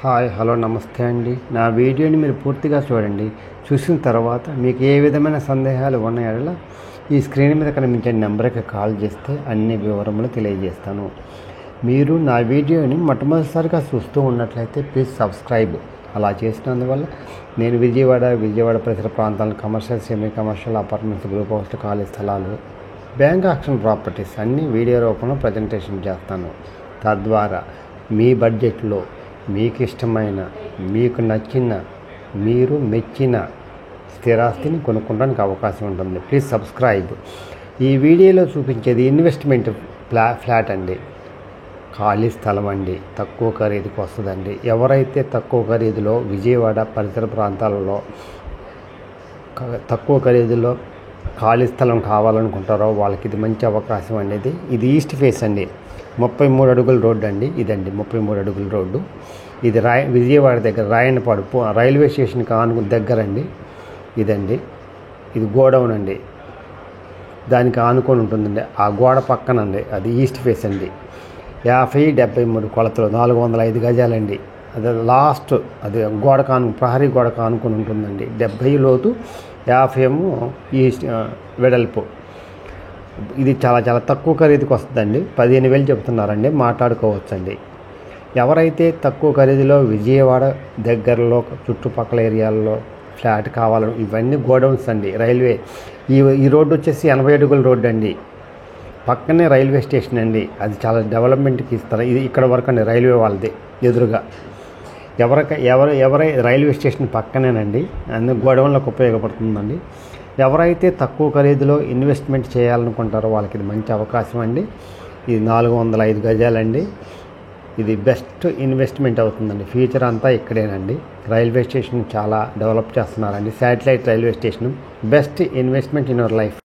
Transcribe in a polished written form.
Hi hello నమస్తే అండి. నా వీడియోని మీరు పూర్తిగా చూడండి. చూసిన తర్వాత మీకు ఏ విధమైన సందేహాలు ఉన్నాయో ఈ స్క్రీన్ మీద కనిపించే నెంబర్కి కాల్ చేస్తే అన్ని వివరములు తెలియజేస్తాను. మీరు నా వీడియోని మొట్టమొదటిసారిగా చూస్తూ ఉన్నట్లయితే ప్లీజ్ సబ్స్క్రైబ్. అలా చేసినందువల్ల నేను విజయవాడ పరిసర ప్రాంతాలను commercial, semi commercial, apartments, group house, ఖాళీ స్థలాలు, బ్యాంక్ ఆక్షన్ ప్రాపర్టీస్ అన్నీ వీడియో రూపంలో ప్రజెంటేషన్ చేస్తాను. తద్వారా మీ బడ్జెట్లో మీకు ఇష్టమైన, మీకు నచ్చిన, మీరు మెచ్చిన స్థిరాస్తిని కొనుక్కోవడానికి అవకాశం ఉంటుంది. Please subscribe. ఈ వీడియోలో చూపించేది ఇన్వెస్ట్మెంట్ ఫ్లాట్ అండి, ఖాళీ స్థలం అండి, తక్కువ ఖరీదుకు వస్తుందండి. ఎవరైతే తక్కువ ఖరీదులో విజయవాడ పరిసర ప్రాంతాలలో తక్కువ ఖరీదులో ఖాళీ స్థలం కావాలనుకుంటారో వాళ్ళకి ఇది మంచి అవకాశం అనేది. ఇది ఈస్ట్ ఫేస్ అండి, 33 అడుగుల రోడ్డు అండి. ఇదండి 33 అడుగుల రోడ్డు. ఇది విజయవాడ దగ్గర రాయనపాడు రైల్వే స్టేషన్కి దగ్గరండి. ఇదండి, ఇది గోడౌన్ అండి, దానికి ఆనుకొని ఉంటుందండి. ఆ గోడ పక్కనండి, అది ఈస్ట్ ఫేస్ అండి. 50-73 కొలతలు, 405 గజాలండి. అది లాస్ట్, అది ప్రహరీ గోడకు ఆనుకొని ఉంటుందండి. 70 లోతు, 50 ఈస్ట్ వెడల్పు. ఇది చాలా చాలా తక్కువ ఖరీదుకి వస్తుందండి. 15,000 చెప్తున్నారండి, మాట్లాడుకోవచ్చండి. ఎవరైతే తక్కువ ఖరీదులో విజయవాడ దగ్గరలో చుట్టుపక్కల ఏరియాల్లో ఫ్లాట్ కావాలని, ఇవన్నీ గోడౌన్స్ అండి. రైల్వే ఈ రోడ్డు వచ్చేసి 80 అడుగుల రోడ్డు అండి. పక్కనే రైల్వే స్టేషన్ అండి. అది చాలా డెవలప్మెంట్కి ఇస్తారు. ఇది ఇక్కడ వరకు అండి, రైల్వే వాళ్ళది ఎదురుగా. ఎవరై రైల్వే స్టేషన్ పక్కనేనండి, అన్ని గోడౌన్లకు ఉపయోగపడుతుందండి. ఎవరైతే తక్కువ ఖరీదులో ఇన్వెస్ట్మెంట్ చేయాలనుకుంటారో వాళ్ళకి ఇది మంచి అవకాశం అండి. ఇది 405 గజాలండి. ఇది బెస్ట్ ఇన్వెస్ట్మెంట్ అవుతుందండి. ఫ్యూచర్ అంతా ఇక్కడేనండి. రైల్వే స్టేషన్ చాలా డెవలప్ చేస్తున్నారండి. Satellite railway station best investment in your life.